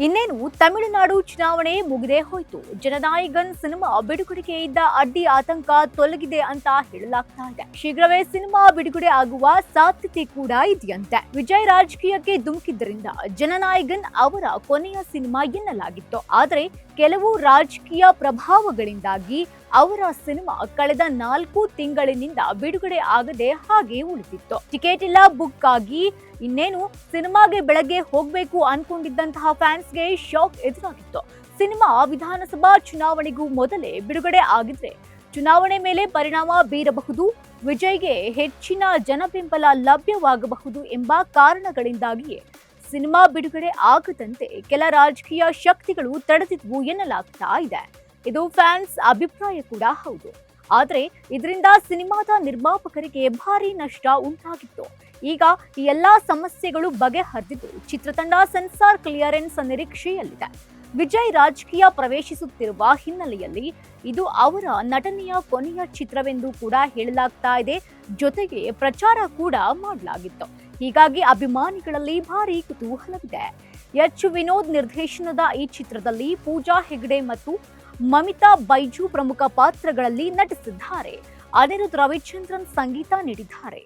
ಇನ್ನೇನು ತಮಿಳುನಾಡು ಚುನಾವಣೆ ಮುಗಿದೇ ಹೋಯಿತು. ಜನನಾಯಗನ್ ಸಿನಿಮಾ ಬಿಡುಗಡೆಗೆ ಇದ್ದ ಅಡ್ಡಿ ಆತಂಕ ತೊಲಗಿದೆ ಅಂತ ಹೇಳಲಾಗ್ತಾ ಇದೆ. ಶೀಘ್ರವೇ ಸಿನಿಮಾ ಬಿಡುಗಡೆ ಆಗುವ ಸಾಧ್ಯತೆ ಕೂಡ ಇದೆಯಂತೆ. ವಿಜಯ್ ರಾಜಕೀಯಕ್ಕೆ ಧುಮುಕಿದ್ದರಿಂದ ಜನನಾಯಗನ್ ಅವರ ಕೊನೆಯ ಸಿನಿಮಾ ಎನ್ನಲಾಗಿತ್ತು. ಆದರೆ ಕೆಲವು ರಾಜಕೀಯ ಪ್ರಭಾವಗಳಿಂದಾಗಿ ಅವರ ಸಿನಿಮಾ ಕಳೆದ 4 ತಿಂಗಳಿನಿಂದ ಬಿಡುಗಡೆ ಆಗದೆ ಹಾಗೆ ಉಳಿದಿತ್ತು. ಟಿಕೆಟ್ ಇಲ್ಲ ಬುಕ್ ಆಗಿ ಇನ್ನೇನು ಸಿನಿಮಾಗೆ ಬೆಳಗ್ಗೆ ಹೋಗಬೇಕು ಅನ್ಕೊಂಡಿದ್ದಂತಹ ಫ್ಯಾನ್ಸ್ಗೆ ಶಾಕ್ ಎದುರಾಗಿತ್ತು. ಸಿನಿಮಾ ವಿಧಾನಸಭಾ ಚುನಾವಣೆಗೂ ಮೊದಲೇ ಬಿಡುಗಡೆ ಆಗಿದ್ರೆ ಚುನಾವಣೆ ಮೇಲೆ ಪರಿಣಾಮ ಬೀರಬಹುದು, ವಿಜಯ್ಗೆ ಹೆಚ್ಚಿನ ಜನಬೆಂಬಲ ಲಭ್ಯವಾಗಬಹುದು ಎಂಬ ಕಾರಣಗಳಿಂದಾಗಿಯೇ ಸಿನಿಮಾ ಬಿಡುಗಡೆ ಆಗದಂತೆ ಕೆಲ ರಾಜಕೀಯ ಶಕ್ತಿಗಳು ತಡೆದಿದ್ವು ಎನ್ನಲಾಗ್ತಾ ಇದೆ. ಇದು ಫ್ಯಾನ್ಸ್ ಅಭಿಪ್ರಾಯ ಕೂಡ ಹೌದು. ಆದರೆ ಇದರಿಂದ ಸಿನಿಮಾದ ನಿರ್ಮಾಪಕರಿಗೆ ಭಾರಿ ನಷ್ಟ ಉಂಟಾಗಿತ್ತು. ಈಗ ಈ ಎಲ್ಲಾ ಸಮಸ್ಯೆಗಳು ಬಗೆಹರಿದಿದ್ದು ಚಿತ್ರತಂಡ ಸೆನ್ಸಾರ್ ಕ್ಲಿಯರೆನ್ಸ್ ನಿರೀಕ್ಷೆಯಲ್ಲಿದೆ. ವಿಜಯ್ ರಾಜಕೀಯ ಪ್ರವೇಶಿಸುತ್ತಿರುವ ಹಿನ್ನೆಲೆಯಲ್ಲಿ ಇದು ಅವರ ನಟನೆಯ ಕೊನೆಯ ಚಿತ್ರವೆಂದು ಕೂಡ ಹೇಳಲಾಗ್ತಾ ಇದೆ. ಜೊತೆಗೆ ಪ್ರಚಾರ ಕೂಡ ಮಾಡಲಾಗಿತ್ತು. ಹೀಗಾಗಿ ಅಭಿಮಾನಿಗಳಲ್ಲಿ ಭಾರಿ ಕುತೂಹಲವಿದೆ. ಎಚ್ ವಿನೋದ್ ನಿರ್ದೇಶನದ ಈ ಚಿತ್ರದಲ್ಲಿ ಪೂಜಾ ಹೆಗ್ಡೆ ಮತ್ತು ಮಮಿತಾ ಬೈಜು ಪ್ರಮುಖ ಪಾತ್ರಗಳಲ್ಲಿ ನಟಿಸಿದ್ದಾರೆ. ಅನಿರುದ್ಧ್ ರವಿಚಂದ್ರನ್ ಸಂಗೀತ ನೀಡಿದ್ದಾರೆ.